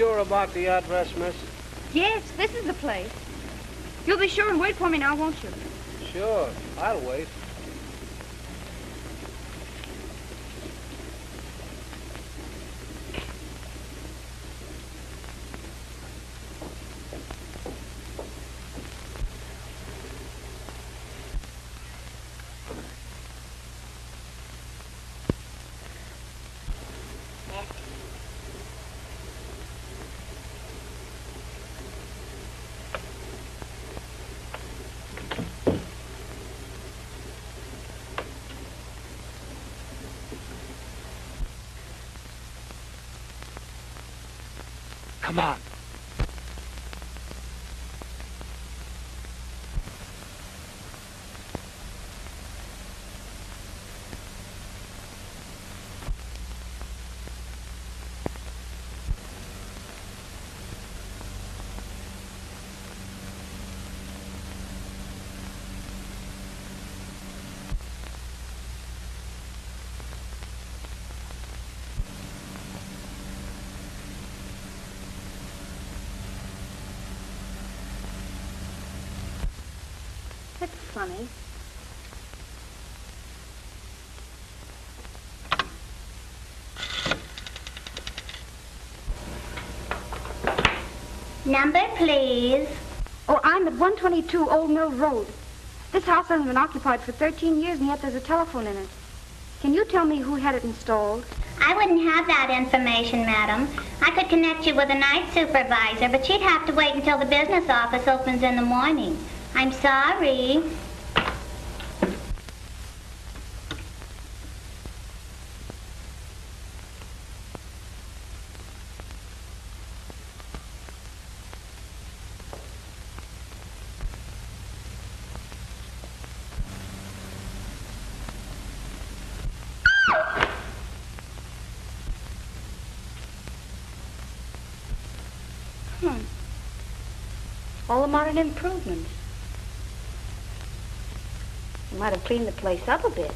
sure about the address, miss? Yes, this is the place. You'll be sure and wait for me now, won't you? Sure, I'll wait. Come on. That's funny. Number, please. Oh, I'm at 122 Old Mill Road. This house hasn't been occupied for 13 years, and yet there's a telephone in it. Can you tell me who had it installed? I wouldn't have that information, madam. I could connect you with a night supervisor, but she'd have to wait until the business office opens in the morning. I'm sorry. All the modern improvements. You might have cleaned the place up a bit.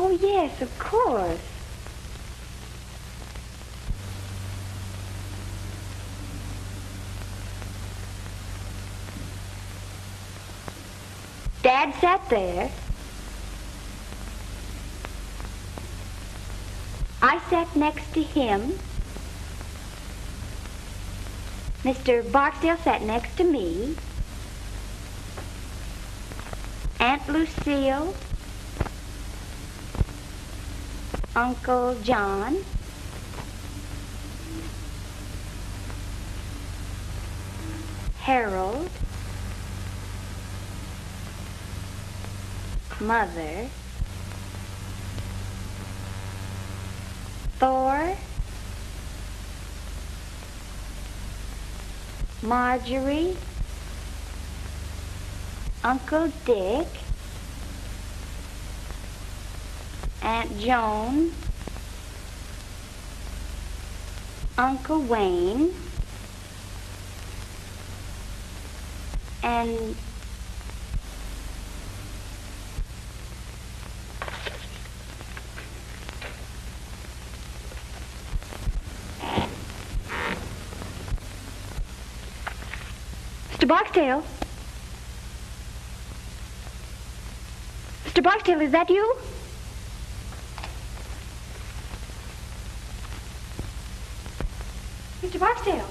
Oh, yes, of course. Dad sat there. I sat next to him. Mr. Barksdale sat next to me. Aunt Lucille. Uncle John. Harold. Mother. Thor. Marjorie. Uncle Dick. Aunt Joan, Uncle Wayne, and Mr. Barksdale? Mr. Barksdale, is that you? Mr. Barksdale?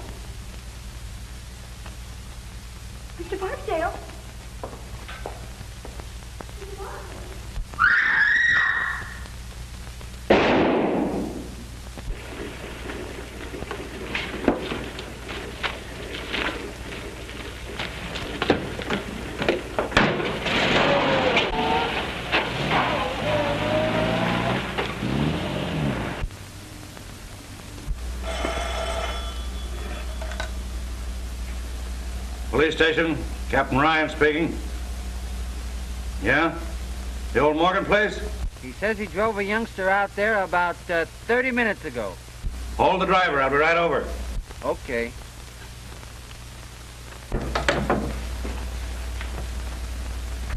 Mr. Barksdale? Police station, Captain Ryan speaking. Yeah? The old Morgan place? He says he drove a youngster out there about 30 minutes ago. Hold the driver, I'll be right over. Okay.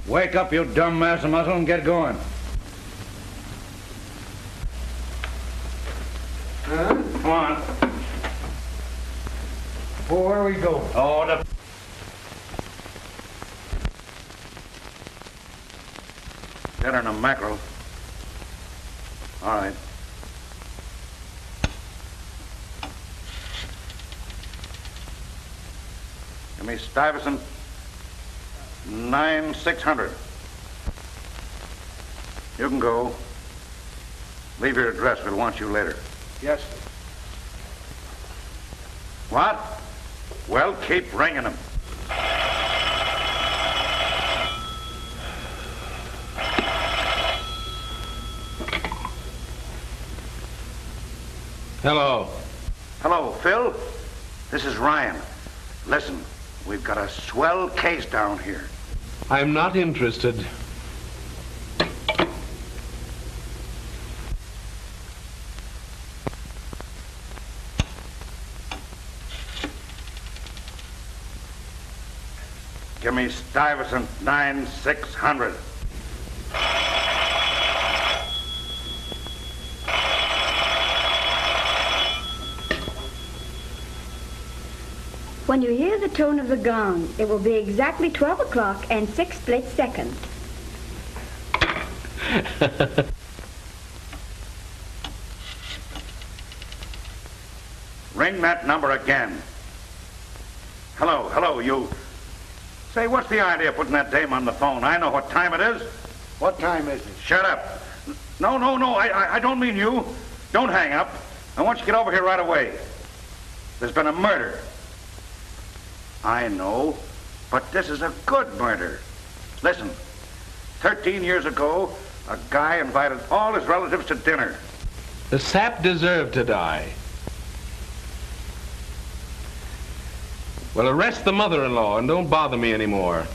Wake up, you dumb mass of muscle, and get going. Huh? Come on. Well, where are we going? Oh, the... Dinner and a mackerel. All right. Give me Stuyvesant 9600. You can go. Leave your address. We'll want you later. Yes, sir. What? Well, keep ringing them. Hello. Hello, Phil. This is Ryan. Listen, we've got a swell case down here. I'm not interested. Give me Stuyvesant 9600. When you hear the tone of the gong, it will be exactly 12 o'clock and 6 split seconds. Ring that number again. Hello, you. Say, what's the idea of putting that dame on the phone? I know what time it is. What time is it? Shut up. No, I don't mean you. Don't hang up. I want you to get over here right away. There's been a murder. I know, but this is a good murder. Listen, 13 years ago, a guy invited all his relatives to dinner. The sap deserved to die. Well, arrest the mother-in-law and don't bother me anymore.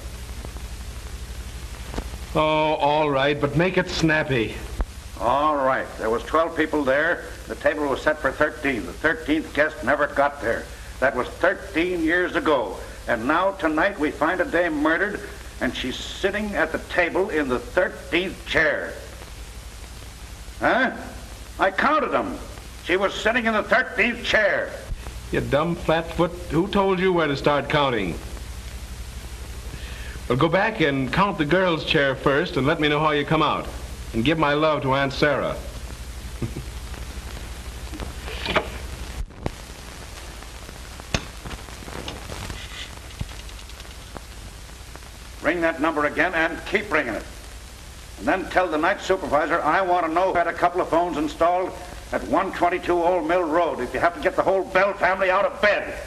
Oh, all right, but make it snappy. All right. There was 12 people there. The table was set for 13. The 13th guest never got there. That was 13 years ago. And now tonight we find a dame murdered, and she's sitting at the table in the 13th chair. Huh? I counted them. She was sitting in the 13th chair. You dumb flatfoot. Who told you where to start counting? Well, go back and count the girl's chair first and let me know how you come out. And give my love to Aunt Sarah. Ring that number again and keep ringing it. And then tell the night supervisor I want to know if I had a couple of phones installed at 122 Old Mill Road if you have to get the whole Bell family out of bed.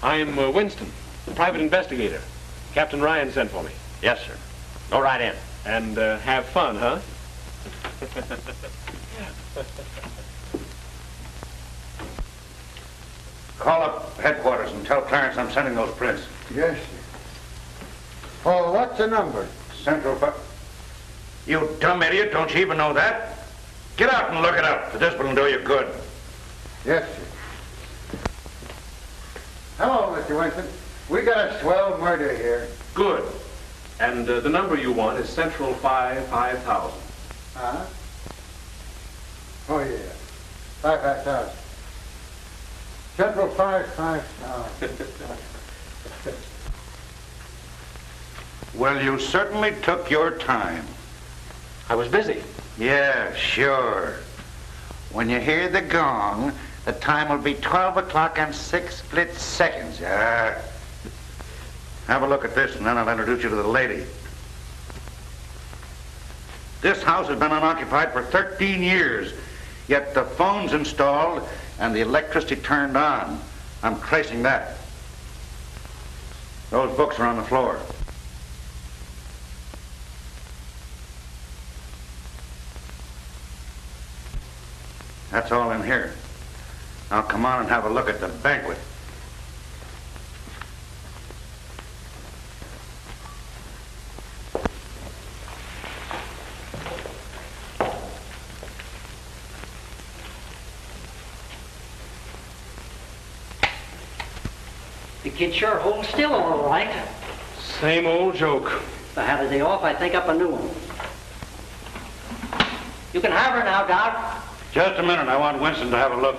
I'm Winston, private investigator. Captain Ryan sent for me. Yes, sir. Go right in. And have fun, huh? Call up headquarters and tell Clarence I'm sending those prints. Yes, sir. Oh, what's the number? Central... You dumb idiot, don't you even know that? Get out and look it up. This will do you good. Yes, sir. Hello, Mr. Winston. We got a swell murder here. Good. And the number you want is Central 5000. Uh-huh. Oh, yeah. 5,000. Central 5,000. Well, you certainly took your time. I was busy. Yeah, sure. When you hear the gong, the time will be 12 o'clock and 6 split seconds. Have a look at this, and then I'll introduce you to the lady. This house has been unoccupied for 13 years, yet the phone's installed and the electricity turned on. I'm tracing that. Those books are on the floor. That's all in here. Now come on and have a look at the banquet. The kid sure holds still all right. Same old joke. If I had a day off, I'd think up a new one. You can have her now, Doc. Just a minute. I want Winston to have a look.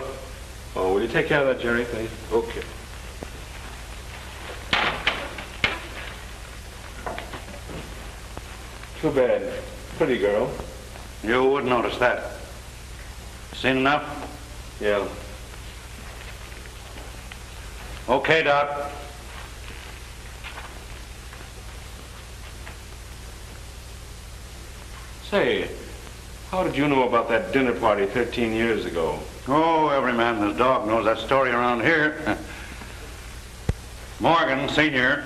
Oh, will you take care of that, Jerry, please? Okay. Too bad. Pretty girl. You wouldn't notice that. Seen enough? Yeah. Okay, Doc. Say, how did you know about that dinner party 13 years ago? Oh, every man and his dog knows that story around here. Morgan, Sr.,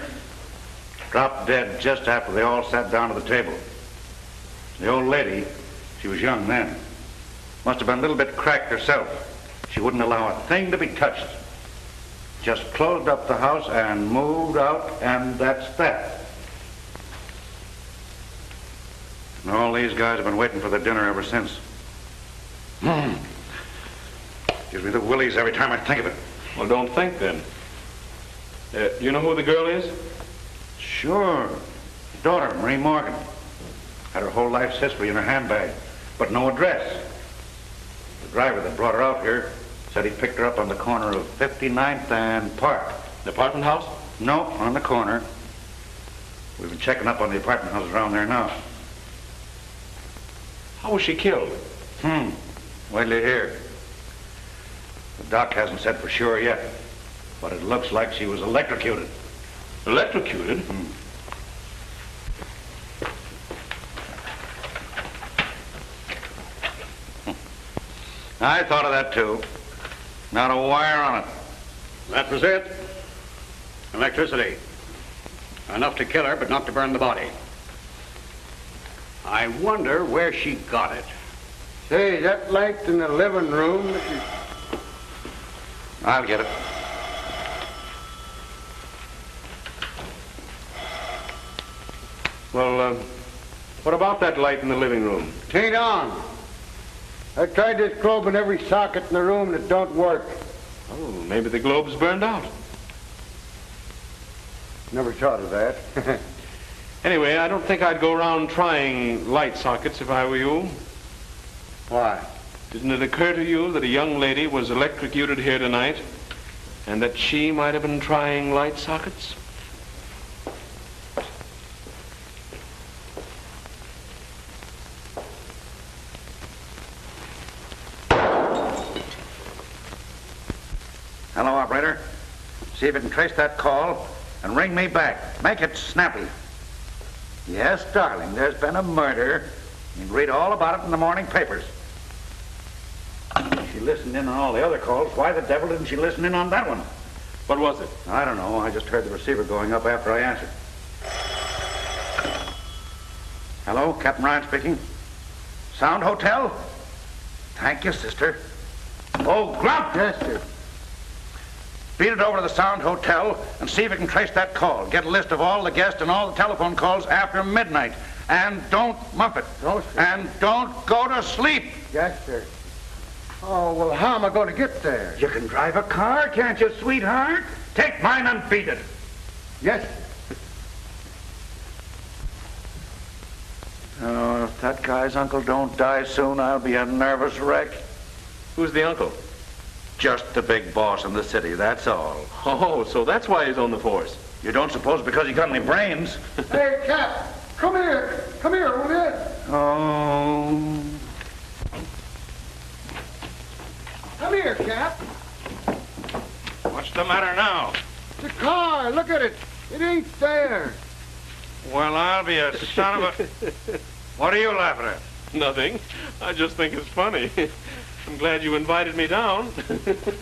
dropped dead just after they all sat down to the table. The old lady, she was young then, must have been a little bit cracked herself. She wouldn't allow a thing to be touched. Just closed up the house and moved out, and that's that. And all these guys have been waiting for the dinner ever since. Gives me the willies every time I think of it. Well, don't think then. You know who the girl is? Sure. Daughter, Marie Morgan. Had her whole life's history in her handbag, but no address. The driver that brought her out here said he picked her up on the corner of 59th and Park. The apartment house? No, on the corner. We've been checking up on the apartment houses around there now. How was she killed? Wait till you hear. The doc hasn't said for sure yet, but it looks like she was electrocuted. Electrocuted? I thought of that too. Not a wire on it. That was it. Electricity. Enough to kill her, but not to burn the body. I wonder where she got it. Say, that light in the living room... I'll get it. Well, what about that light in the living room? Tain't on. I tried this globe in every socket in the room and it don't work. Oh, maybe the globe's burned out. Never thought of that. Anyway, I don't think I'd go around trying light sockets if I were you. Why? Didn't it occur to you that a young lady was electrocuted here tonight and that she might have been trying light sockets? Hello, operator. See if you can trace that call and ring me back. Make it snappy. Yes, darling, there's been a murder. You can read all about it in the morning papers. She listened in on all the other calls. Why the devil didn't she listen in on that one? What was it? I don't know. I just heard the receiver going up after I answered. Hello, Captain Ryan speaking. Sound Hotel? Thank you, sister. Oh, Grunt! Yes, sir. Beat it over to the Sound Hotel and see if you can trace that call. Get a list of all the guests and all the telephone calls after midnight. And don't muff it. No, sir. And don't go to sleep. Yes, sir. Oh, well, how am I going to get there? You can drive a car, can't you, sweetheart? Take mine and beat it. Yes, Oh, if that guy's uncle don't die soon, I'll be a nervous wreck. Who's the uncle? Just the big boss in the city, that's all. Oh, so that's why he's on the force. You don't suppose because he got any brains? Hey, Cap, come here. Come here, will you? Oh. Come here, Cap. What's the matter now? The car, look at it. It ain't there. Well, I'll be a son of a... What are you laughing at? Nothing. I just think it's funny. I'm glad you invited me down.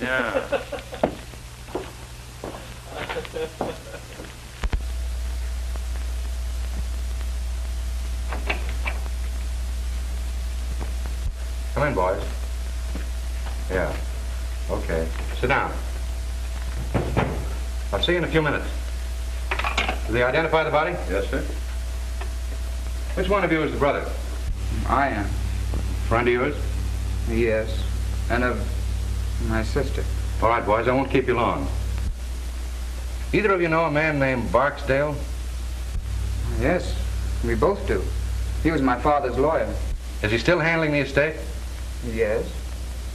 Yeah. Come in, boys. Yeah. Okay. Sit down. I'll see you in a few minutes. Did they identify the body? Yes, sir. Which one of you is the brother? I am. Friend of yours? Yes. And of my sister. All right, boys, I won't keep you long. Either of you know a man named Barksdale? Yes, we both do. He was my father's lawyer. Is he still handling the estate? Yes.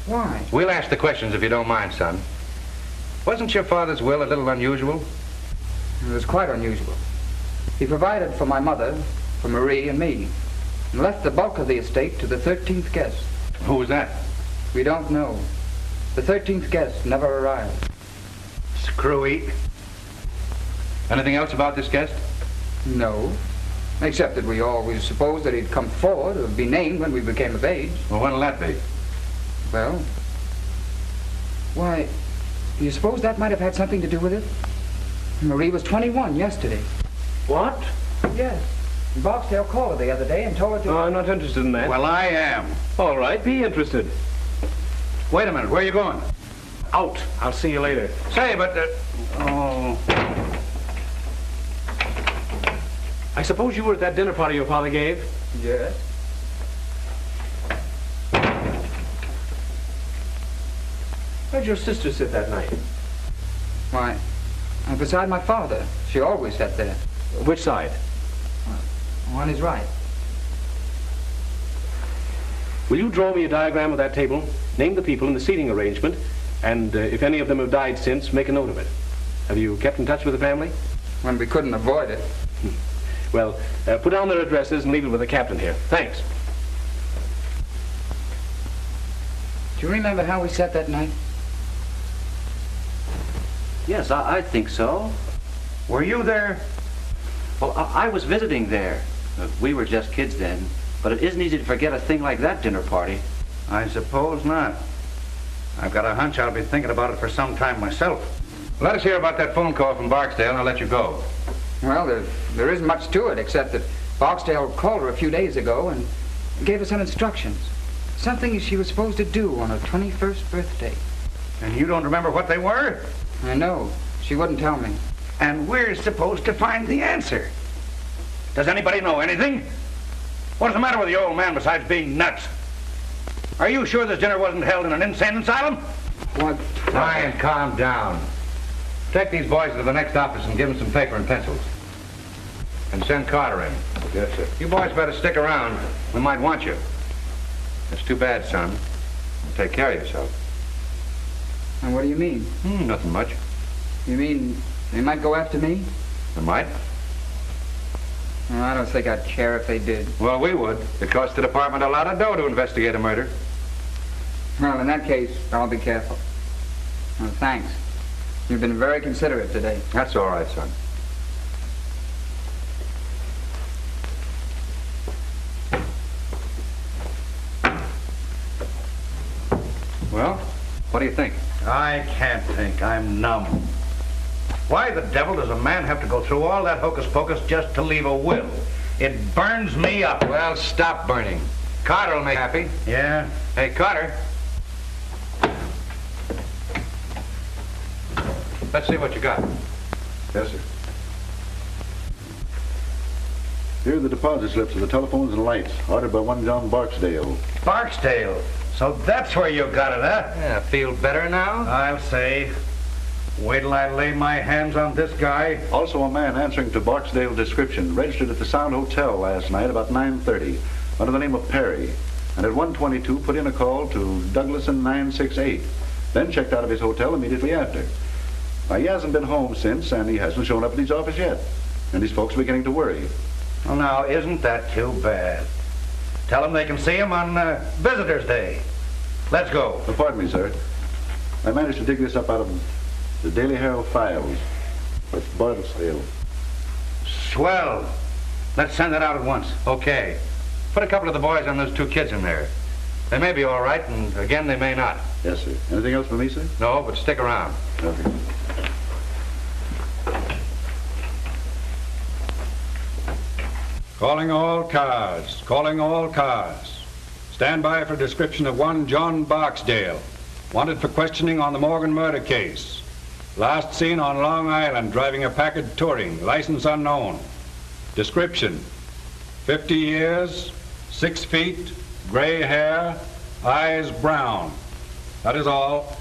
Why? We'll ask the questions if you don't mind, son. Wasn't your father's will a little unusual? It was quite unusual. He provided for my mother, for Marie and me, and left the bulk of the estate to the 13th Guest. Who was that? We don't know. The 13th Guest never arrived. Screwy. Anything else about this guest? No. Except that we always supposed that he'd come forward or be named when we became of age. Well, when'll that be? Well, why, do you suppose that might have had something to do with it? Marie was 21 yesterday. What? Yes. Barksdale called her the other day and told her to... Oh, I'm not interested in that. Well, I am. All right, be interested. Wait a minute, where are you going? Out. I'll see you later. Say, but... Oh. I suppose you were at that dinner party your father gave? Yes. Where'd your sister sit that night? Why, beside my father. She always sat there. Which side? On his right. Will you draw me a diagram of that table, name the people in the seating arrangement, and if any of them have died since, make a note of it. Have you kept in touch with the family? When we couldn't avoid it. Well, put down their addresses and leave it with the captain here. Thanks. Do you remember how we sat that night? Yes, I think so. Were you there? Well, I was visiting there. We were just kids then. But it isn't easy to forget a thing like that dinner party. I suppose not. I've got a hunch I'll be thinking about it for some time myself. Let us hear about that phone call from Barksdale and I'll let you go. Well, there isn't much to it, except that Barksdale called her a few days ago and gave her some instructions. Something she was supposed to do on her 21st birthday. And you don't remember what they were? I know. She wouldn't tell me. And we're supposed to find the answer. Does anybody know anything? What's the matter with the old man besides being nuts? Are you sure this dinner wasn't held in an insane asylum? What? Ryan, calm down. Take these boys to the next office and give them some paper and pencils. And send Carter in. Yes, sir. You boys better stick around. We might want you. That's too bad, son. Take care of yourself. And what do you mean? Nothing much. You mean they might go after me? They might. Well, I don't think I'd care if they did. Well, we would. It costs the department a lot of dough to investigate a murder. Well, in that case, I'll be careful. Well, thanks. You've been very considerate today. That's all right, son. Well, what do you think? I can't think. I'm numb. Why the devil does a man have to go through all that hocus pocus just to leave a will? It burns me up. Well, stop burning. Carter will make happy. Yeah? Hey, Carter. Let's see what you got. Yes, sir. Here are the deposit slips of the telephones and lights, ordered by one John Barksdale. Barksdale? So that's where you got it, huh? Yeah, feel better now? I'll say. Wait till I lay my hands on this guy. Also a man answering to Barksdale's description, registered at the Sound Hotel last night about 9:30, under the name of Perry, and at 1:22 put in a call to Douglason 968, then checked out of his hotel immediately after. Now, he hasn't been home since, and he hasn't shown up at his office yet, and his folks are beginning to worry. Well, now, isn't that too bad? Tell them they can see him on Visitor's Day. Let's go. Oh, pardon me, sir. I managed to dig this up out of the Daily Herald files. It's Barksdale. Swell. Let's send it out at once. Okay. Put a couple of the boys on those two kids in there. They may be all right, and again, they may not. Yes, sir. Anything else for me, sir? No, but stick around. Okay. Calling all cars. Calling all cars. Stand by for description of one John Barksdale, wanted for questioning on the Morgan murder case. Last seen on Long Island driving a Packard Touring, license unknown. Description: 50 years, 6 feet, gray hair, eyes brown. That is all.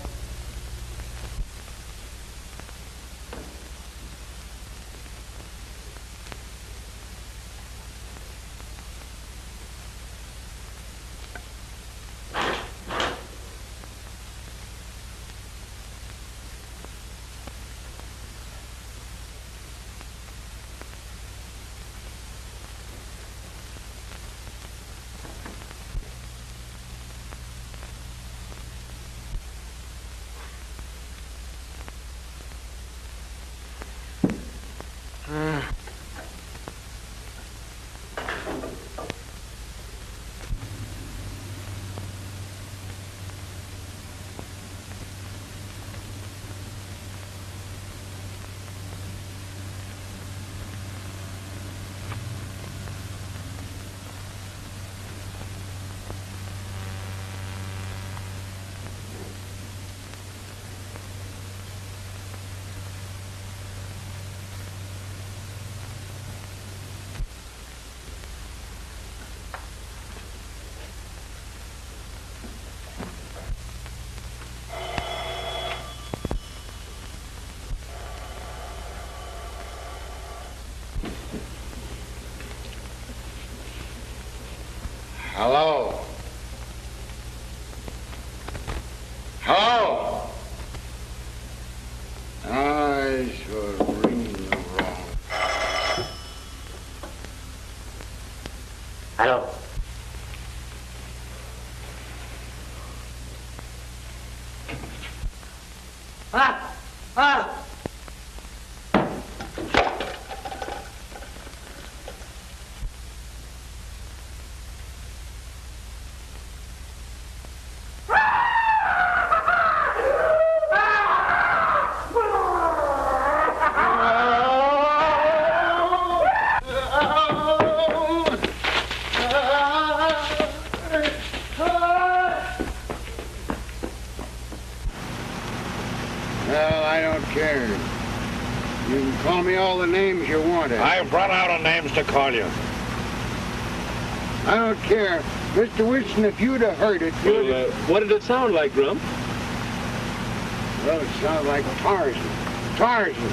Hello? Hello? I was ringing wrong. Hello. Well, I don't care. You can call me all the names you want. I've run out of names to call you. I don't care. Mr. Wilson, if you'd have heard it, you'd have... What did it sound like, Grump? Well, it sounded like Tarzan. Tarzan.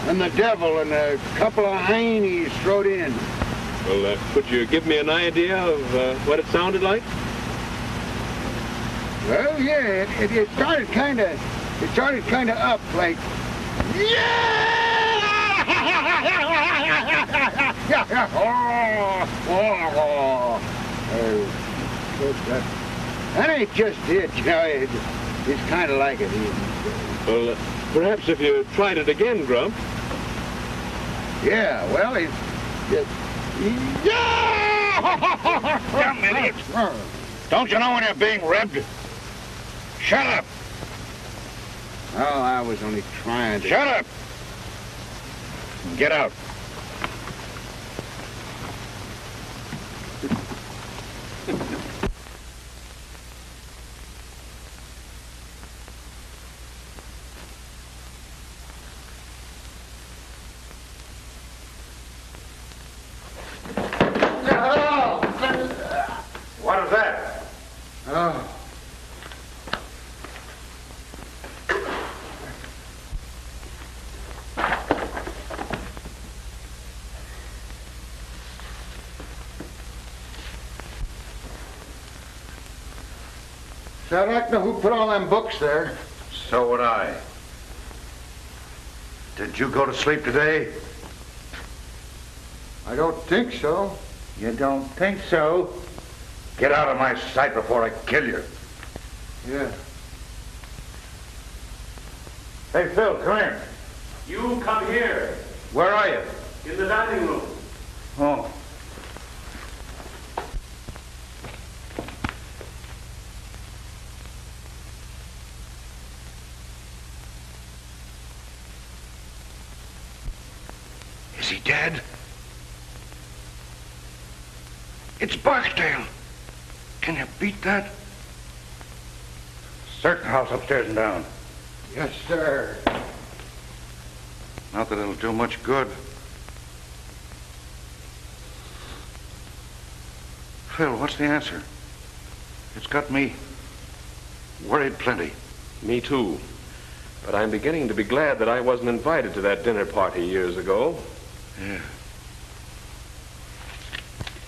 And the devil and a couple of heinies thrown in. Well, could you give me an idea of what it sounded like? Well, yeah, it started kind of... It started kind of up, like... That ain't just it, you know. It's kind of like it. Well, perhaps if you tried it again, Grump. Yeah, well, it's... Dumb idiot. Don't you know when you're being ribbed? Shut up. Oh, I was only trying to... Shut up. Get out. So I'd like to know who put all them books there. So would I. Did you go to sleep today? I don't think so. You don't think so? Get out of my sight before I kill you. Yeah. Hey, Phil, come here. You come here. Where are you? In the dining room. Oh. Is he dead? It's Barksdale. Can you beat that? Search the house upstairs and down. Yes, sir. Not that it'll do much good. Phil, what's the answer? It's got me worried plenty. Me too. But I'm beginning to be glad that I wasn't invited to that dinner party years ago. Yeah.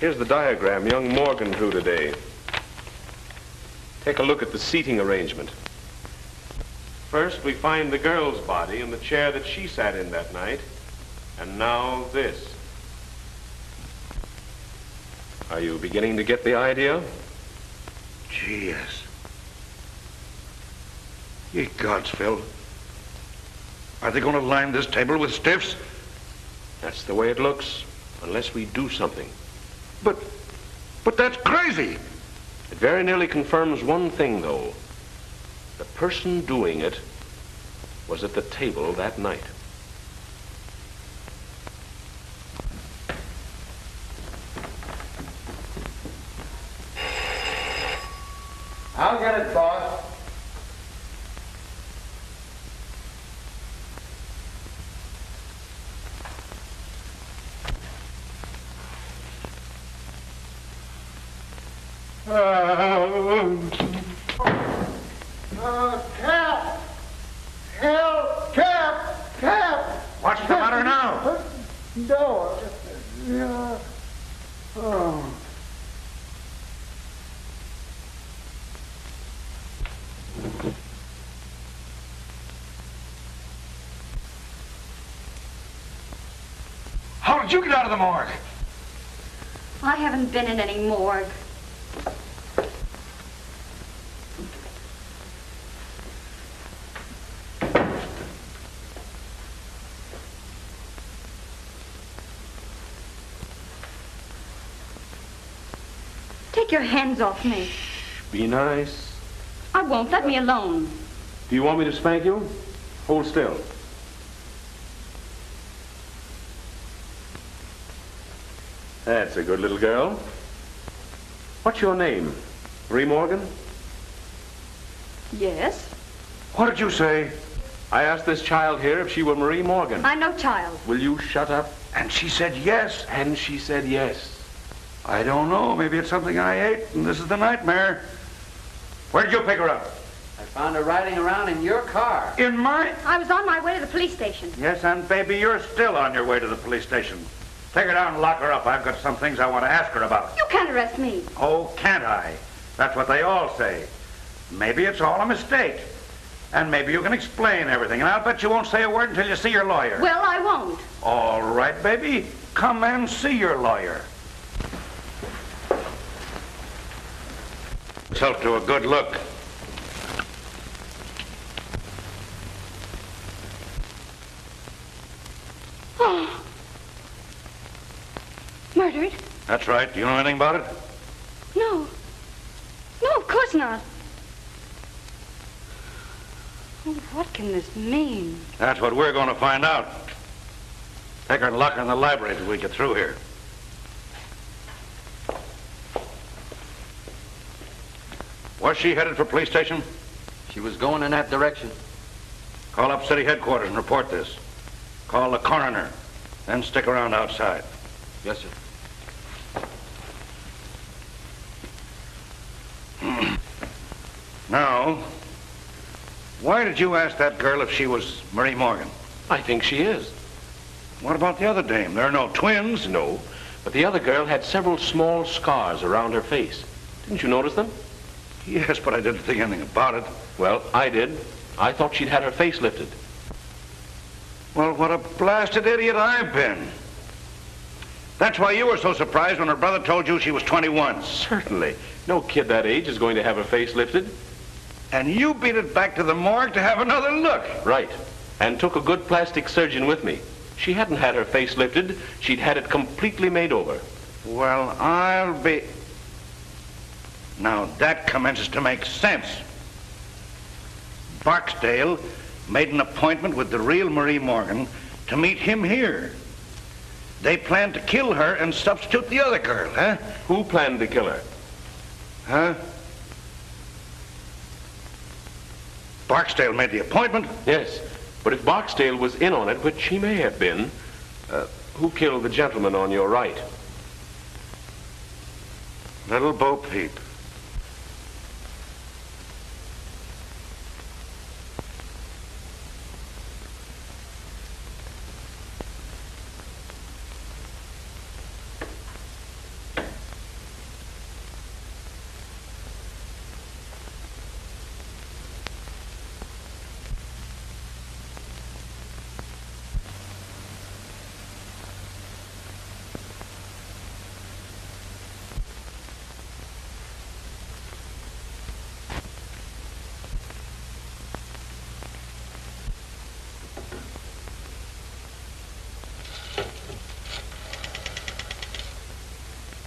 Here's the diagram young Morgan drew today. Take a look at the seating arrangement. First, we find the girl's body in the chair that she sat in that night. And now this. Are you beginning to get the idea? Gee, yes. Ye gods, Phil. Are they going to line this table with stiffs? That's the way it looks, unless we do something. But that's crazy. It very nearly confirms one thing, though. The person doing it was at the table that night. I'll get it, boss. Cap! Help! Cap! What's the matter now? No. Yeah. Oh. How did you get out of the morgue? I haven't been in any morgue. Take your hands off me. Be nice. I won't. Let me alone. Do you want me to spank you? Hold still. That's a good little girl. What's your name? Marie Morgan? Yes. What did you say? I asked this child here if she were Marie Morgan. I'm no child. Will you shut up? And she said yes. And she said yes. I don't know. Maybe it's something I ate, and this is the nightmare. Where did you pick her up? I found her riding around in your car. In my... I was on my way to the police station. Yes, and baby, you're still on your way to the police station. Take her down and lock her up. I've got some things I want to ask her about. You can't arrest me. Oh, can't I? That's what they all say. Maybe it's all a mistake. And maybe you can explain everything. And I'll bet you won't say a word until you see your lawyer. Well, I won't. All right, baby. Come and see your lawyer. Yourself to a good look. Oh. Murdered? That's right. Do you know anything about it? No. No, of course not. Oh, what can this mean? That's what we're going to find out. Take her and lock her in the library till we get through here. Was she headed for police station? She was going in that direction. Call up city headquarters and report this. Call the coroner. Then stick around outside. Yes, sir. Now, why did you ask that girl if she was Marie Morgan? I think she is. What about the other dame? There are no twins. No, but the other girl had several small scars around her face. Didn't you notice them? Yes, but I didn't think anything about it. Well, I did. I thought she'd had her face lifted. Well, what a blasted idiot I've been. That's why you were so surprised when her brother told you she was 21. Certainly. No kid that age is going to have her face lifted. And you beat it back to the morgue to have another look. Right. And took a good plastic surgeon with me. She hadn't had her face lifted. She'd had it completely made over. Well, I'll be... Now, that commences to make sense. Barksdale made an appointment with the real Marie Morgan to meet him here. They planned to kill her and substitute the other girl, huh? Who planned to kill her? Huh? Barksdale made the appointment? Yes, but if Barksdale was in on it, which he may have been, who killed the gentleman on your right? Little Bo Peep.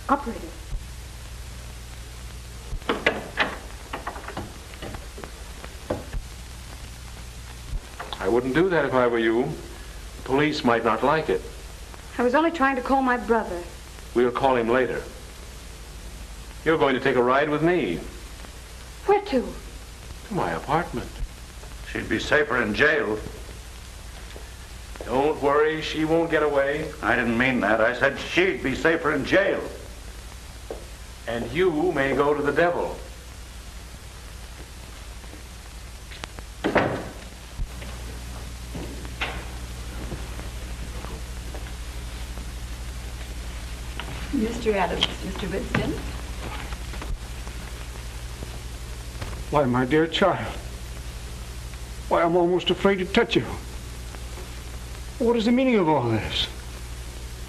Operator. I wouldn't do that if I were you. The police might not like it. I was only trying to call my brother. We'll call him later. You're going to take a ride with me. Where to? To my apartment. She'd be safer in jail. Don't worry, she won't get away. I didn't mean that. I said she'd be safer in jail. And you may go to the devil. Mr. Adams, Mr. Winston. Why, my dear child. Why, I'm almost afraid to touch you. What is the meaning of all this?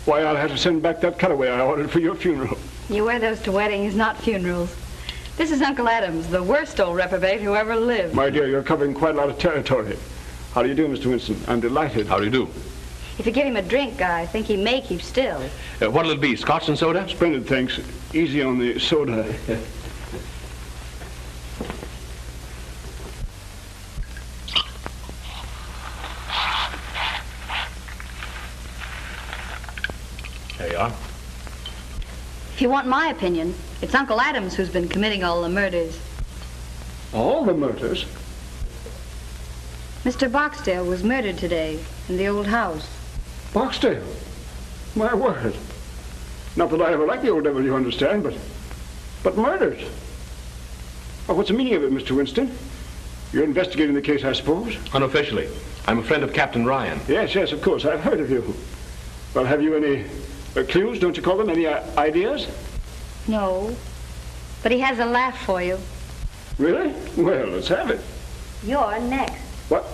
Why, I'll have to send back that cutaway I ordered for your funeral. You wear those to weddings, not funerals. This is Uncle Adams, the worst old reprobate who ever lived. My dear, you're covering quite a lot of territory. How do you do, Mr. Winston? I'm delighted. How do you do? If you give him a drink, I think he may keep still. What'll it be, scotch and soda? Splendid, thanks. Easy on the soda. There you are. If you want my opinion, it's Uncle Adams who's been committing all the murders. All the murders? Mr. Barksdale was murdered today in the old house. Barksdale? My word. Not that I ever liked the old devil, you understand, but murdered. Oh, what's the meaning of it, Mr. Winston? You're investigating the case, I suppose? Unofficially. I'm a friend of Captain Ryan. Yes, of course. I've heard of you. Well, have you any clues, don't you call them? Any ideas? No, but he has a laugh for you. Really? Well, let's have it. You're next. What?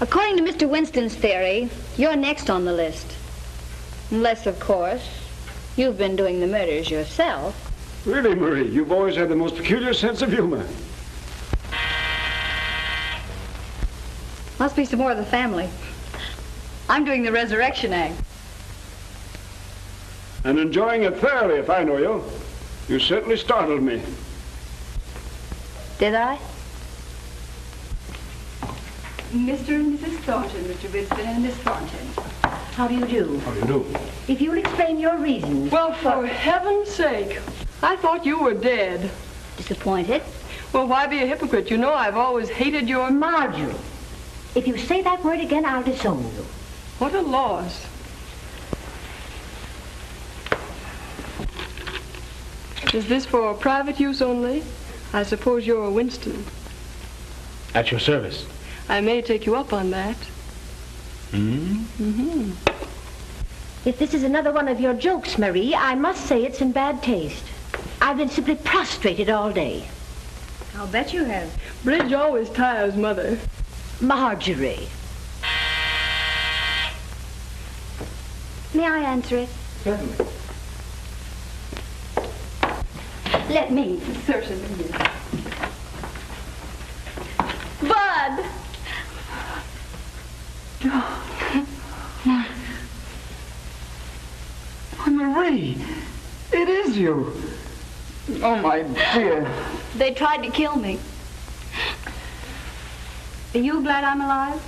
According to Mr. Winston's theory, you're next on the list. Unless, of course, you've been doing the murders yourself. Really, Marie, you've always had the most peculiar sense of humor. Must be some more of the family. I'm doing the resurrection act. And enjoying it thoroughly, if I know you. You certainly startled me. Did I? Mr. and Mrs. Thornton, Mr. Winston and Miss Thornton. How do you do? How do you do? If you'll explain your reasons. Well, for heaven's sake, I thought you were dead. Disappointed? Well, why be a hypocrite? You know I've always hated your... Marjorie, if you say that word again, I'll disown you. What a loss. Is this for private use only? I suppose you're a Winston. At your service. I may take you up on that. If this is another one of your jokes, Marie, I must say it's in bad taste. I've been simply prostrated all day. I'll bet you have. Bridge always tires Mother. Marjorie. May I answer it? Certainly. Let me. Certainly, yes. Bud! Marie, it is you. Oh, my dear. They tried to kill me. Are you glad I'm alive?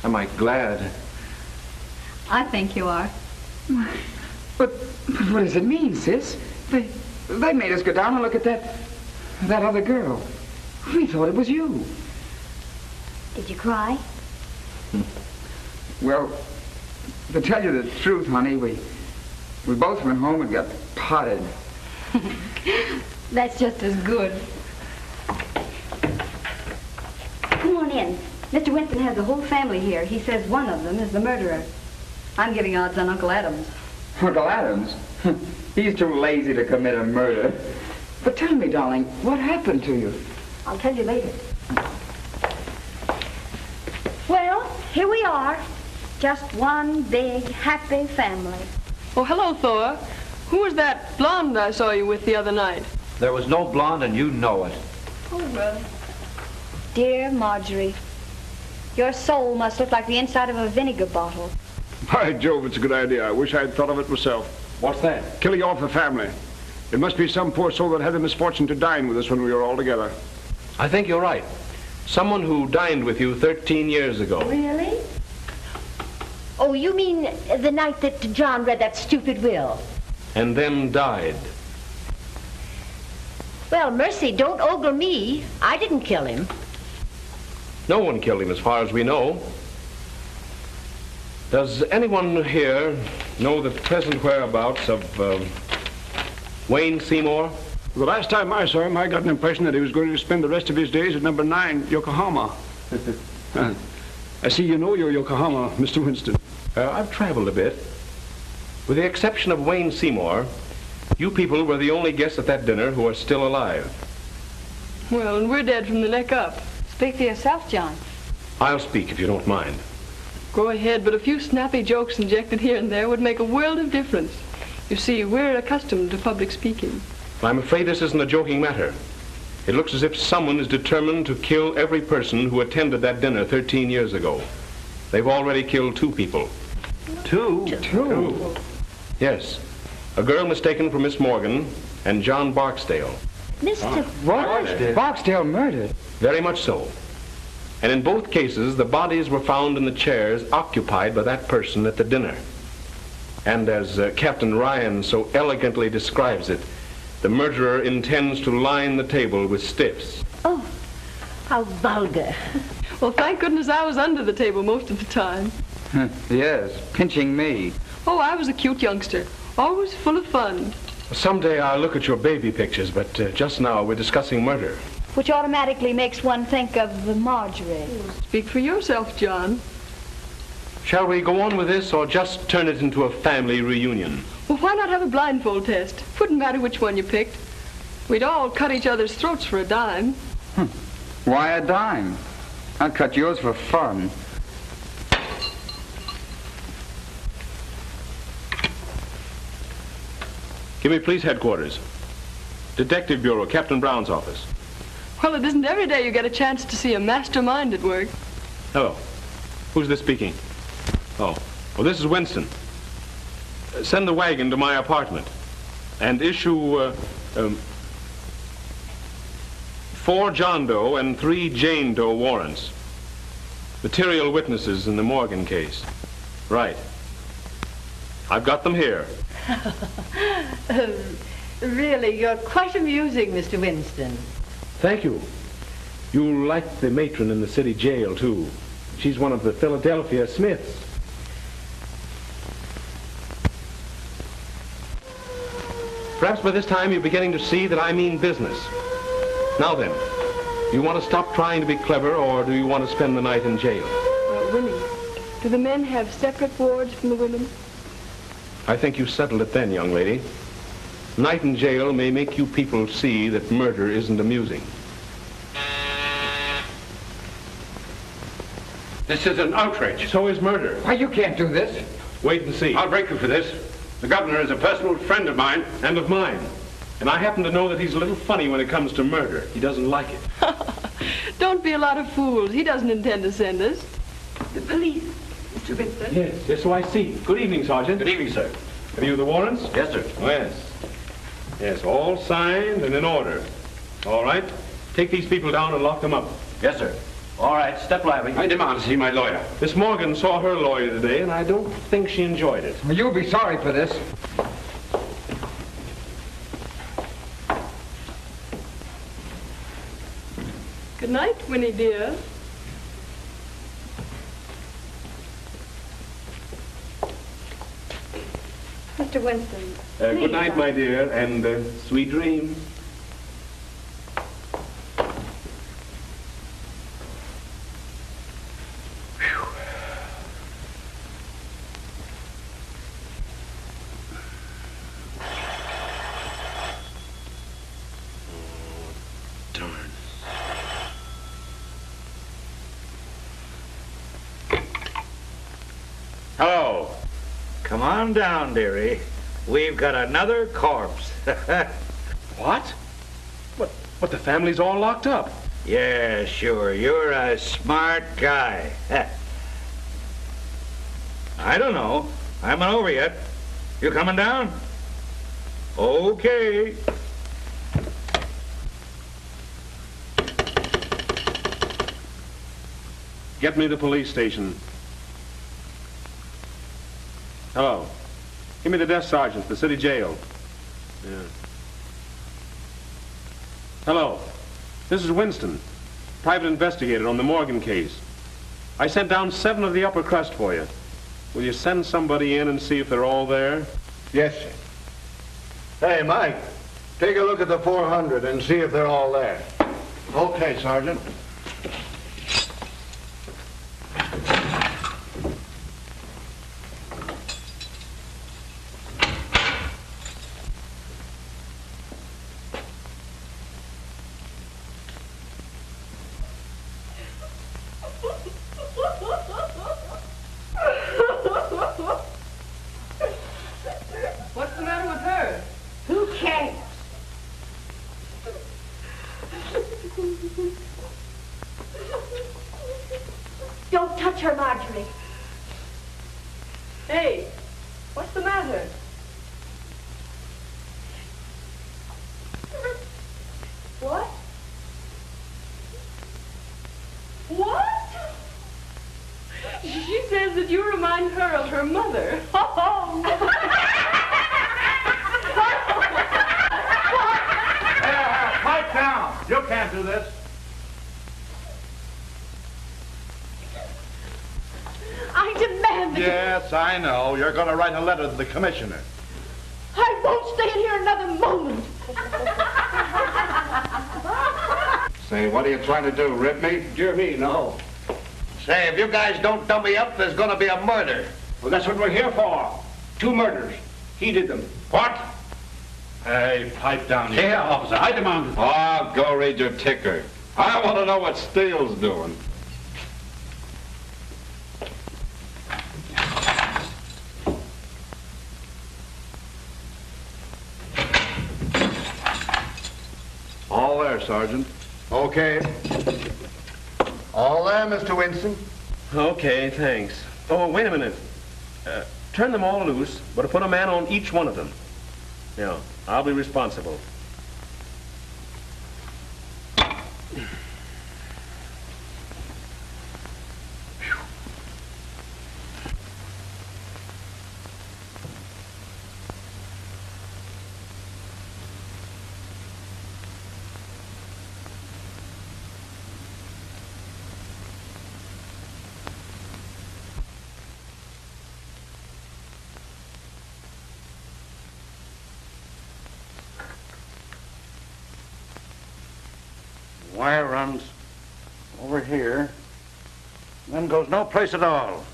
Am I glad? I think you are. But what does it mean, sis? They made us go down and look at that other girl. We thought it was you. Did you cry? Well, to tell you the truth, honey, we both went home and got potted. That's just as good. Come on in. Mr. Winston has the whole family here. He says one of them is the murderer. I'm giving odds on Uncle Adams. Uncle Adams? He's too lazy to commit a murder. But tell me, darling, what happened to you? I'll tell you later. Well, here we are. Just one big, happy family. Oh, hello, Thor. Who was that blonde I saw you with the other night? There was no blonde, and you know it. Oh, well. Dear Marjorie, your soul must look like the inside of a vinegar bottle. By Jove, it's a good idea. I wish I'd thought of it myself. What's that? Killing off the family. It must be some poor soul that had the misfortune to dine with us when we were all together. I think you're right. Someone who dined with you 13 years ago. Really? Oh, you mean the night that John read that stupid will? And then died. Well, mercy, don't ogle me. I didn't kill him. No one killed him as far as we know. Does anyone here know the present whereabouts of Wayne Seymour? The last time I saw him, I got an impression that he was going to spend the rest of his days at number 9, Yokohama. I see you know your Yokohama, Mr. Winston. I've traveled a bit. With the exception of Wayne Seymour, you people were the only guests at that dinner who are still alive. Well, and we're dead from the neck up. Speak for yourself, John. I'll speak if you don't mind. Go ahead, but a few snappy jokes injected here and there would make a world of difference. You see, we're accustomed to public speaking. I'm afraid this isn't a joking matter. It looks as if someone is determined to kill every person who attended that dinner 13 years ago. They've already killed 2 people. Two? Yes. A girl mistaken for Miss Morgan and John Barksdale. Mr. What? Barksdale murdered? Very much so. And in both cases, the bodies were found in the chairs occupied by that person at the dinner. And as Captain Ryan so elegantly describes it, the murderer intends to line the table with stiffs. Oh, how vulgar. Well, thank goodness I was under the table most of the time. Yes, pinching me. Oh, I was a cute youngster. Always full of fun. Someday I'll look at your baby pictures, but just now we're discussing murder. Which automatically makes one think of Marjorie. Speak for yourself, John. Shall we go on with this or just turn it into a family reunion? Well, why not have a blindfold test? Wouldn't matter which one you picked. We'd all cut each other's throats for a dime. Why a dime? I'd cut yours for fun. Give me police headquarters. Detective Bureau, Captain Brown's office. Well, it isn't every day you get a chance to see a mastermind at work. Hello. Who's this speaking? Oh, well, this is Winston. Send the wagon to my apartment and issue 4 John Doe and 3 Jane Doe warrants. Material witnesses in the Morgan case. Right. I've got them here. Really, you're quite amusing, Mr. Winston. Thank you. You'll like the matron in the city jail, too. She's one of the Philadelphia Smiths. Perhaps by this time you're beginning to see that I mean business. Now then, do you want to stop trying to be clever, or do you want to spend the night in jail? Winnie, do the men have separate wards from the women? I think you settled it then, young lady. Night in jail may make you people see that murder isn't amusing. This is an outrage. So is murder. Why, you can't do this. Wait and see. I'll break you for this. The governor is a personal friend of mine. And of mine. And I happen to know that he's a little funny when it comes to murder. He doesn't like it. Don't be a lot of fools. He doesn't intend to send us. The police, Mr. Winston. Yes, so I see. Good evening, Sergeant. Good evening, sir. Have you the warrants? Yes, sir. Oh, yes. Yes, all signed and in order. All right. Take these people down and lock them up. Yes, sir. All right, step lively. I demand to see my lawyer. Miss Morgan saw her lawyer today, and I don't think she enjoyed it. Well, you'll be sorry for this. Good night, Winnie dear. Mr. Winston. Good night, my dear, and sweet dreams. Hello. Come on down, dearie. We've got another corpse. What? But the family's all locked up. Yeah, sure. You're a smart guy. I don't know. I haven't over yet. You coming down? Okay. Get me to the police station. Hello. Give me the desk sergeant, the city jail. Yeah. Hello. This is Winston, private investigator on the Morgan case. I sent down 7 of the upper crust for you. Will you send somebody in and see if they're all there? Yes, sir. Hey, Mike, take a look at the 400 and see if they're all there. Okay, Sergeant. What's the matter with her? Who cares? Don't touch her, Marjorie. Hey, what's the matter? What? What? She says that you remind her of her mother. Oh, Pipe down. You can't do this. I demand that Yes, I know. You're going to write a letter to the commissioner. I won't stay in here another moment. Say, what are you trying to do, rip me? Dear me, no. Say, if you guys don't dumb me up, there's going to be a murder. Well, that's what we're here for. 2 murders. He did them. What? Hey, pipe down here. Yeah, officer, I demand it. Oh, go read your ticker. I want to know what Steele's doing. All there, Sergeant. Okay. All there, Mr. Winston? Okay, thanks. Oh, wait a minute. Turn them all loose, but put a man on each one of them. Yeah, I'll be responsible. Wire runs over here, then goes no place at all.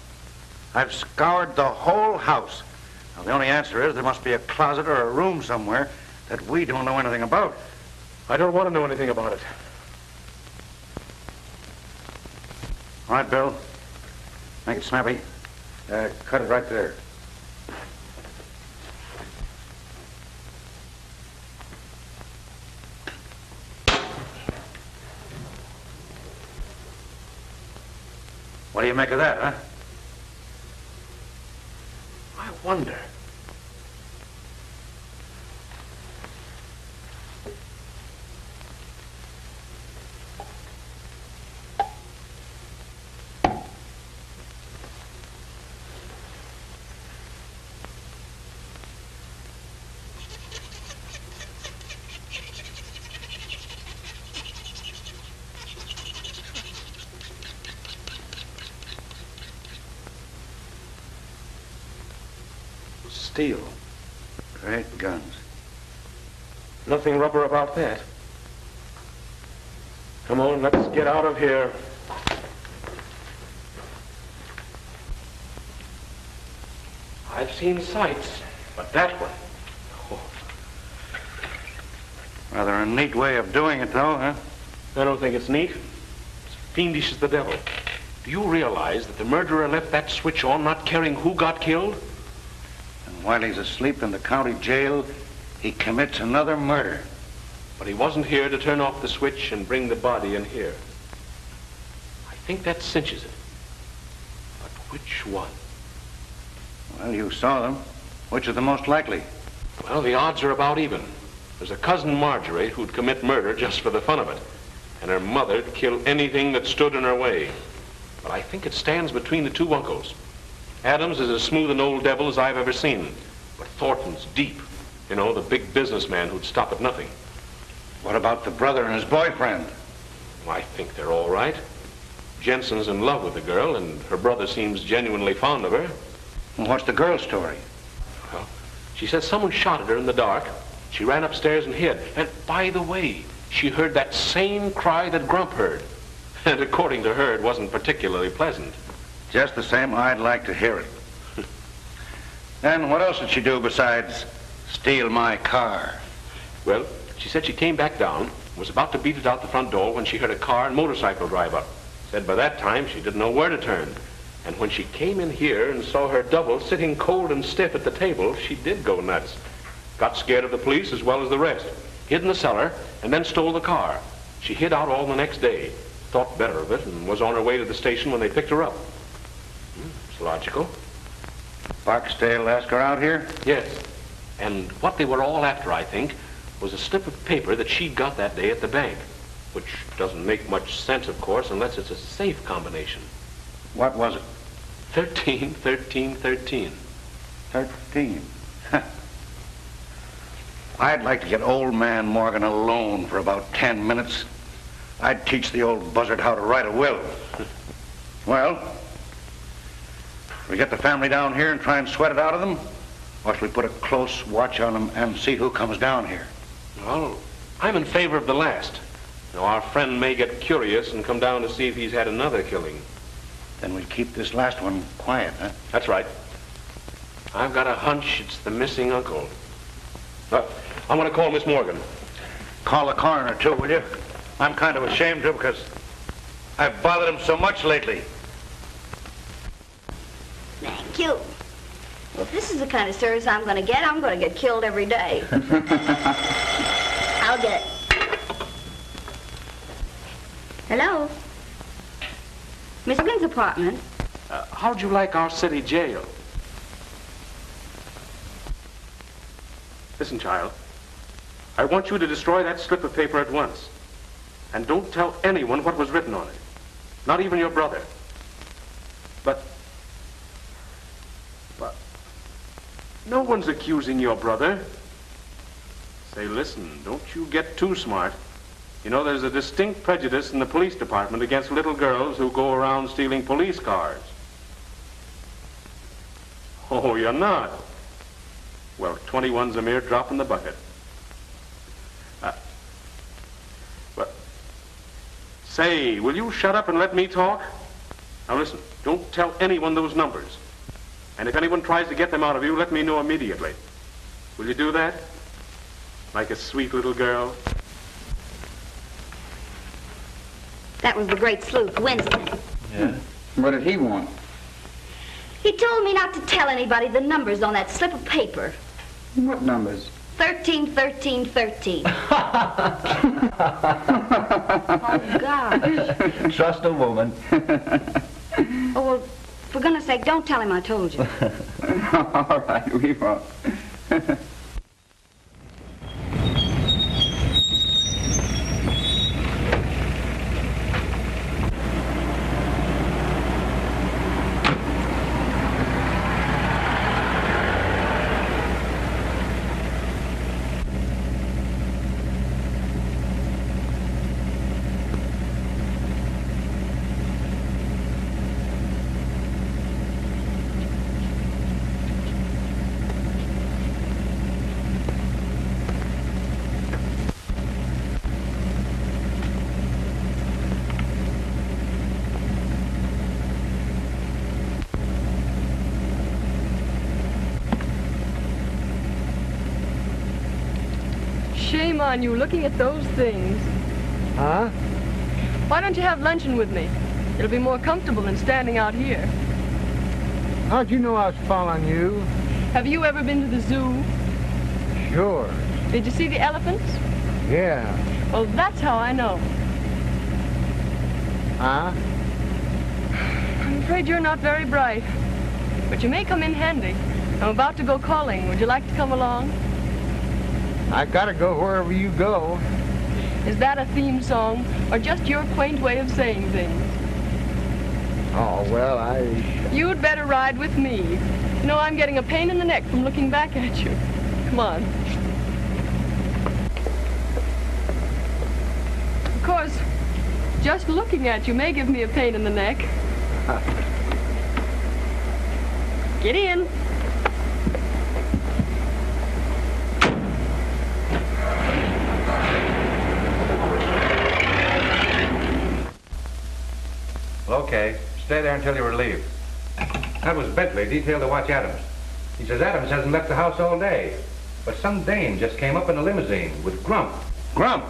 I've scoured the whole house. Now, the only answer is there must be a closet or a room somewhere that we don't know anything about. I don't want to know anything about it. All right, Bill. Make it snappy. Cut it right there. What do you make of that, huh? I wonder. Steel. Great guns. Nothing rubber about that. Come on, let's get out of here. I've seen sights, but that one... Oh. Rather a neat way of doing it, though, huh? I don't think it's neat. It's fiendish as the devil. Do you realize that the murderer left that switch on, not caring who got killed? And while he's asleep in the county jail, he commits another murder. But he wasn't here to turn off the switch and bring the body in here. I think that cinches it. But which one? Well, you saw them. Which is the most likely? Well, the odds are about even. There's a cousin Marjorie who'd commit murder just for the fun of it. And her mother'd kill anything that stood in her way. But I think it stands between the two uncles. Adams is as smooth an old devil as I've ever seen. But Thornton's deep. You know, the big businessman who'd stop at nothing. What about the brother and his boyfriend? Well, I think they're all right. Jensen's in love with the girl, and her brother seems genuinely fond of her. Well, what's the girl's story? Well, she says someone shot at her in the dark. She ran upstairs and hid. And by the way, she heard that same cry that Grump heard. And according to her, it wasn't particularly pleasant. Just the same, I'd like to hear it. Then what else did she do besides steal my car? Well, she said she came back down, was about to beat it out the front door when she heard a car and motorcycle drive up. Said by that time she didn't know where to turn. And when she came in here and saw her double sitting cold and stiff at the table, she did go nuts. Got scared of the police as well as the rest. Hid in the cellar and then stole the car. She hid out all the next day. Thought better of it and was on her way to the station when they picked her up. It's logical. Barksdale asked her out here? Yes. And what they were all after, I think, was a slip of paper that she got that day at the bank. Which doesn't make much sense, of course, unless it's a safe combination. What was it? 13, 13, 13. 13. I'd like to get old man Morgan alone for about 10 minutes. I'd teach the old buzzard how to write a will. Well, we get the family down here and try and sweat it out of them? Or should we put a close watch on them and see who comes down here? Well, I'm in favor of the last. Now, our friend may get curious and come down to see if he's had another killing. Then we'll keep this last one quiet, huh? That's right. I've got a hunch it's the missing uncle. I'm going to call Miss Morgan. Call the coroner, too, will you? I'm kind of ashamed to because I've bothered him so much lately. Thank you. Well, if this is the kind of service I'm going to get killed every day. I'll get it. Hello? Miss Morgan's apartment. How'd you like our city jail? Listen, child. I want you to destroy that slip of paper at once. And don't tell anyone what was written on it. Not even your brother. But no one's accusing your brother. Say, listen, don't you get too smart. You know, there's a distinct prejudice in the police department against little girls who go around stealing police cars. Oh, you're not? Well, 21's a mere drop in the bucket. But, say, will you shut up and let me talk? Now listen, don't tell anyone those numbers. And if anyone tries to get them out of you, let me know immediately. Will you do that? like a sweet little girl. That was the great sleuth, Winston. Yeah? What did he want? He told me not to tell anybody the numbers on that slip of paper. What numbers? 13, 13, 13. Oh, gosh. Trust a woman. Oh, well, for goodness sake, don't tell him I told you. All right, we won't. Shame on you looking at those things. Huh? Why don't you have luncheon with me? It'll be more comfortable than standing out here. How'd you know I was following you? Have you ever been to the zoo? Sure. Did you see the elephants? Yeah. Well, that's how I know. Huh? I'm afraid you're not very bright. But you may come in handy. I'm about to go calling. Would you like to come along? I gotta go wherever you go. Is that a theme song, or just your quaint way of saying things? Oh, well, You'd better ride with me. You know, I'm getting a pain in the neck from looking back at you. Come on. Of course, just looking at you may give me a pain in the neck. Get in. Okay, stay there until you're relieved. That was Bentley, detailed to watch Adams. He says Adams hasn't left the house all day. But some dame just came up in a limousine with Grump. Grump?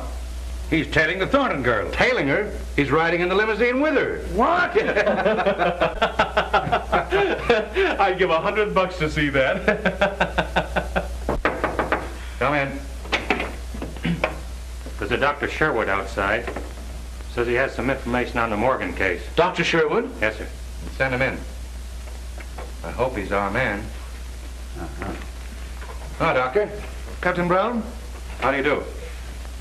He's tailing the Thornton girl. Tailing her? He's riding in the limousine with her. What? I'd give $100 to see that. Come in. There's a Dr. Sherwood outside. Says he has some information on the Morgan case. Dr. Sherwood? Yes, sir. Send him in. I hope he's our man. Hi, Doctor. Captain Brown? How do you do?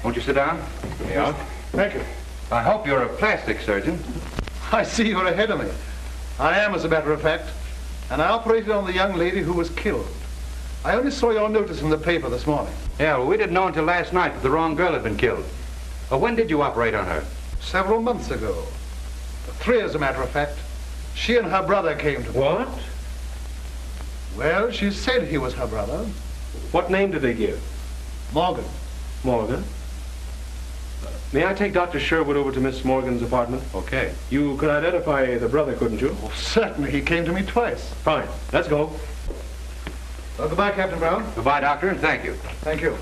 Won't you sit down? Yeah. Thank you. I hope you're a plastic surgeon. I see you're ahead of me. I am, as a matter of fact. And I operated on the young lady who was killed. I only saw your notice in the paper this morning. Yeah, well, we didn't know until last night that the wrong girl had been killed. When did you operate on her? Several months ago. 3, as a matter of fact. She and her brother came to me. What? Well, she said he was her brother. What name did they give? Morgan. Morgan? May I take Dr. Sherwood over to Miss Morgan's apartment? Okay. You could identify the brother, couldn't you? Oh, certainly. He came to me twice. Fine. Let's go. Well, goodbye, Captain Brown. Goodbye, Doctor, and thank you. Thank you.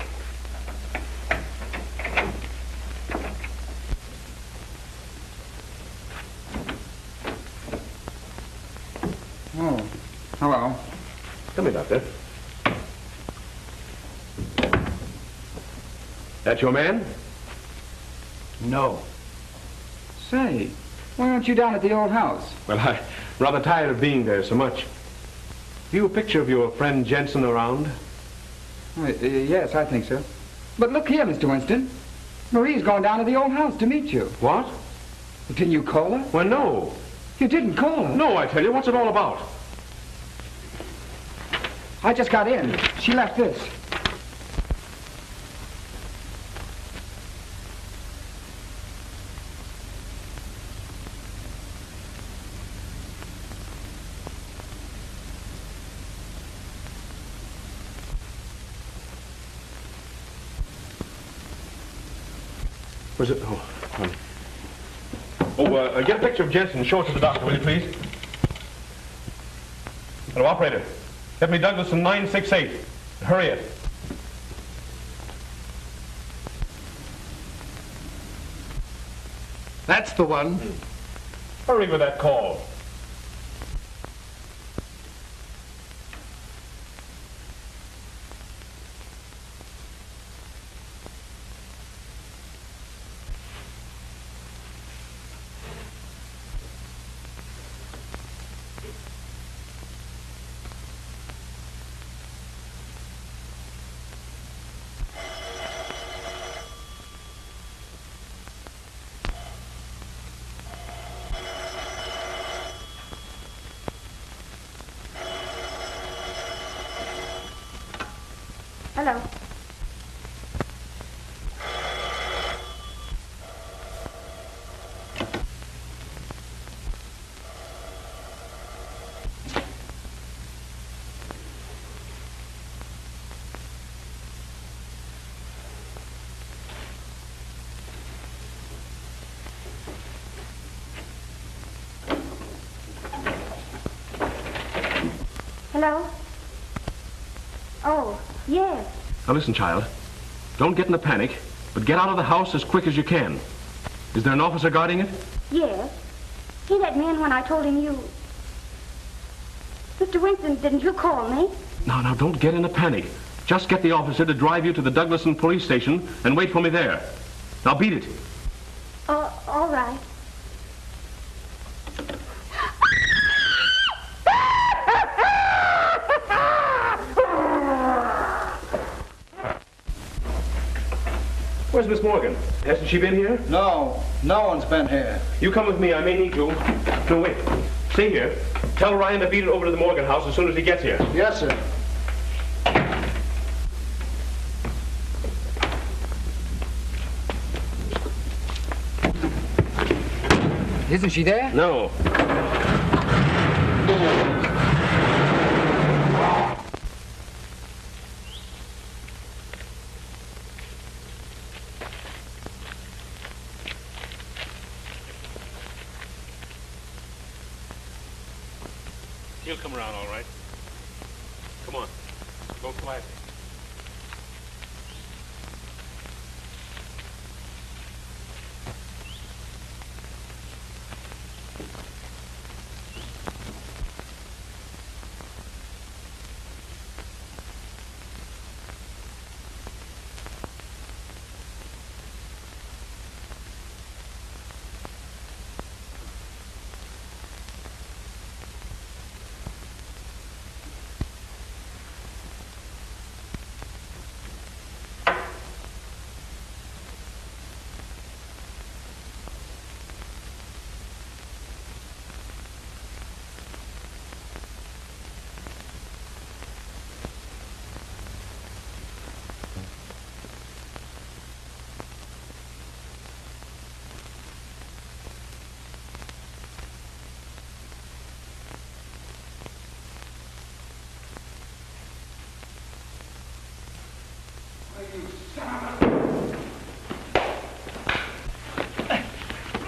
Oh, hello. Come in, Doctor. That your man? No. Say, why aren't you down at the old house? Well, I'm rather tired of being there so much. Have you a picture of your friend Jensen around? Yes, I think so. But look here, Mr. Winston. Marie's going down to the old house to meet you. What? Didn't you call her? Well, no. You didn't call her? No, I tell you. What's it all about? I just got in. She left this. Was it? Get a picture of Jensen and show it to the doctor, will you, please? Hello, operator. Get me Douglas in 968. Hurry it. That's the one. Hurry with that call. Hello. Hello? Oh, yes. Now listen, child. Don't get in a panic, but get out of the house as quick as you can. Is there an officer guarding it? Yes. He let me in when I told him you... Mr. Winston, didn't you call me? Now, don't get in a panic. Just get the officer to drive you to the Douglaston police station and wait for me there. Now beat it. All right. Where's Miss Morgan? Hasn't she been here? No one's been here. You come with me. I may need you. No, wait. Stay here. Tell Ryan to beat it over to the Morgan house as soon as he gets here. Yes, sir. Isn't she there? No. He'll come around all right. Come on. Go quietly.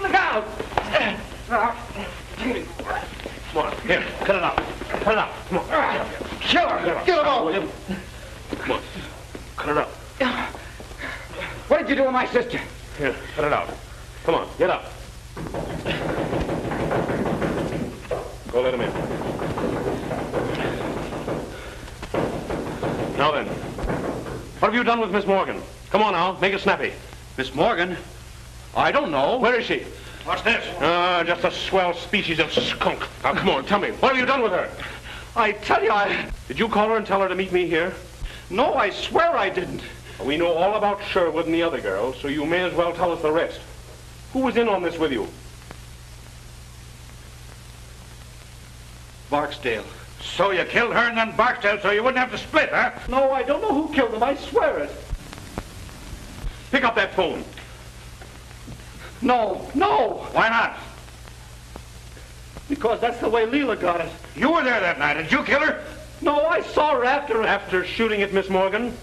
Look out! Come on, here, cut it out. Cut it out. Come on. Kill her! Get him out! Come on. Cut it out. What did you do with my sister? Here, cut it out. Come on, get up. Go let him in. Now then, what have you done with Miss Morgan? Come on now, make it snappy. Miss Morgan? I don't know. Where is she? What's this? Just a swell species of skunk. Now, come on, tell me. What have you done with her? I tell you, Did you call her and tell her to meet me here? No, I swear I didn't. We know all about Sherwood and the other girl, so you may as well tell us the rest. Who was in on this with you? Barksdale. So you killed her and then Barksdale so you wouldn't have to split, huh? No, I don't know who killed them. I swear it. Pick up that phone. No. Why not? Because that's the way Leela got it. You were there that night. Did you kill her? No, I saw her After shooting at Miss Morgan?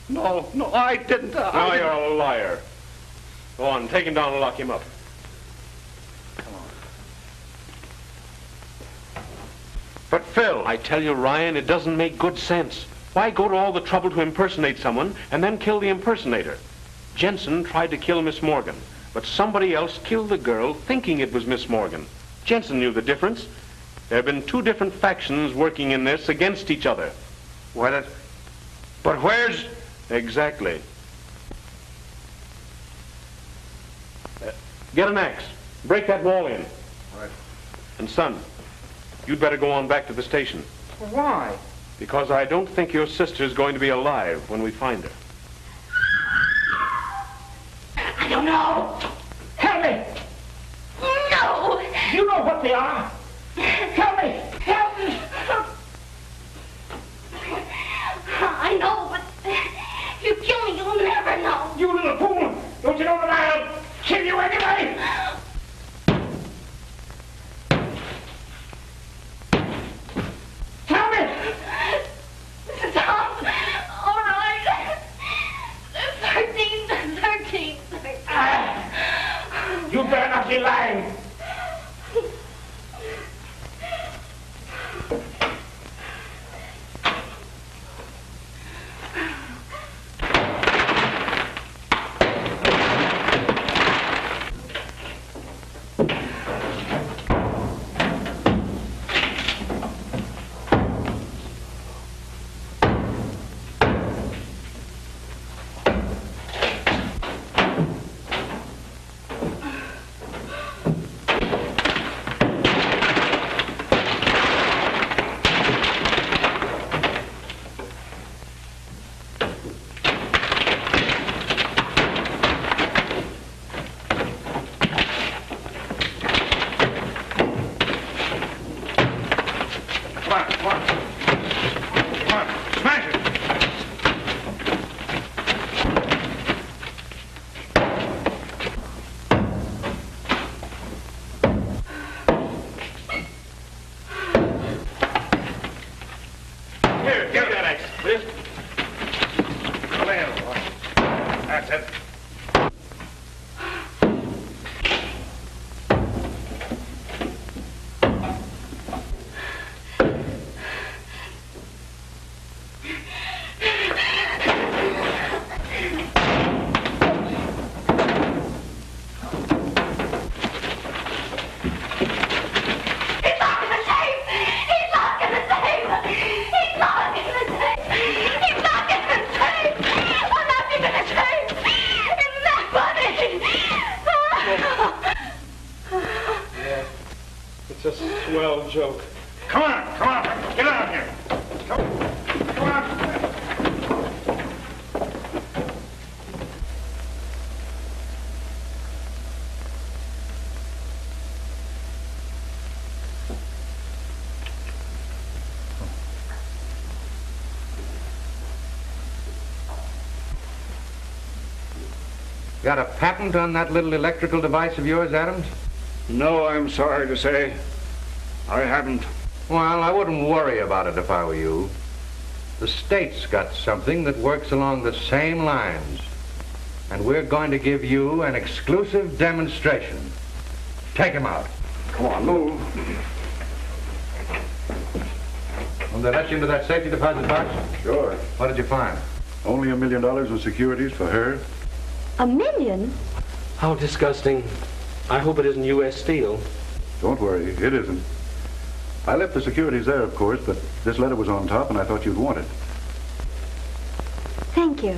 No, I didn't. No, you're a liar. Go on, take him down and lock him up. Come on. But Phil... I tell you, Ryan, it doesn't make good sense. Why go to all the trouble to impersonate someone and then kill the impersonator? Jensen tried to kill Miss Morgan, but somebody else killed the girl thinking it was Miss Morgan. Jensen knew the difference. There have been two different factions working in this against each other. But where's... Exactly. Get an axe. Break that wall in. Right. And son, you'd better go on back to the station. Why? Because I don't think your sister's going to be alive when we find her. I don't know. Help me. No. You know what they are. Help me. Help me. I know, but if you kill me, you'll never know. You little fool. Don't you know that I'll kill you anyway? Help me. Stop. All right. 13. You better not be lying. It's a swell joke. Come on. Get out of here. Come on. Got a patent on that little electrical device of yours, Adams? No, I'm sorry to say. I haven't. Well, I wouldn't worry about it if I were you. The state's got something that works along the same lines. And we're going to give you an exclusive demonstration. Take him out. Come on, move. Will they let you into that safety deposit box? Sure. What did you find? Only $1 million in securities for her. $1 million? How disgusting. I hope it isn't U.S. Steel. Don't worry, it isn't. I left the securities there, of course, but this letter was on top, and I thought you'd want it. Thank you.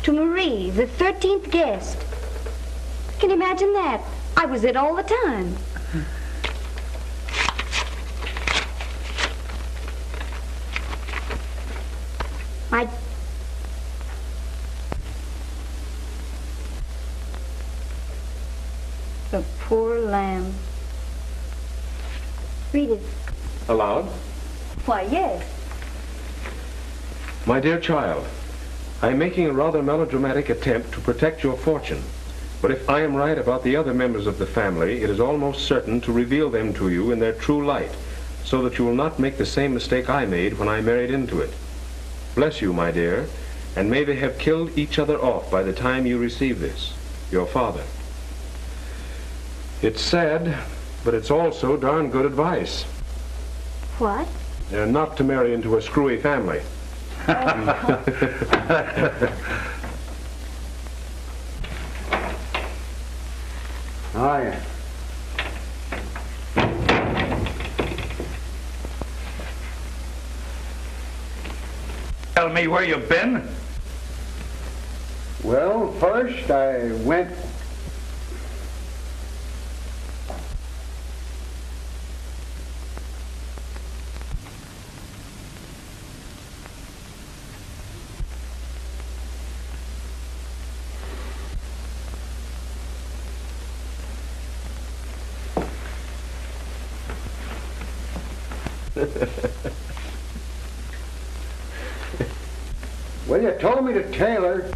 To Marie, the 13th guest. Can you imagine that? I was it all the time. The poor lamb. Read it. Aloud? Why, yes. My dear child, I am making a rather melodramatic attempt to protect your fortune. But if I am right about the other members of the family, it is almost certain to reveal them to you in their true light, so that you will not make the same mistake I made when I married into it. Bless you, my dear, and may they have killed each other off by the time you receive this. Your father. It's sad, but it's also darn good advice. What? Not to marry into a screwy family. Oh, yeah. Tell me where you've been. Well, first I went... Well, you told me to tailor.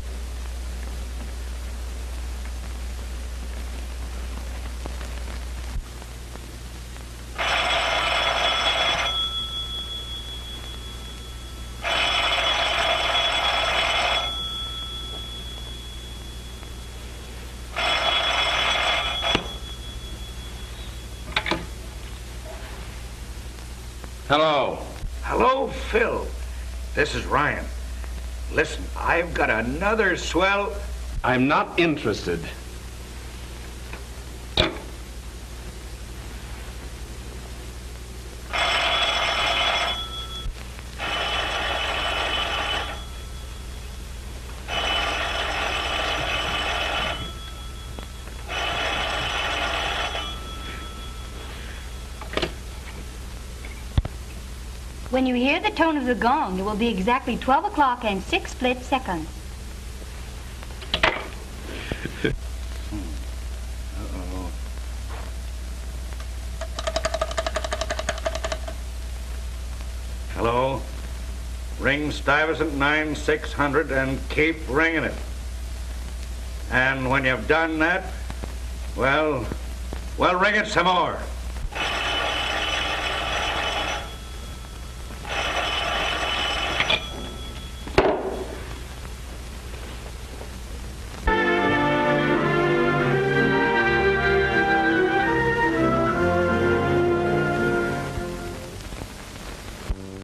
Hello. Hello, Phil. This is Ryan. Listen, I've got another swell... I'm not interested. When you hear the tone of the gong, it will be exactly 12 o'clock and 6 split seconds. Uh-oh. Hello? Ring Stuyvesant 9600 and keep ringing it. And when you've done that, well, ring it some more.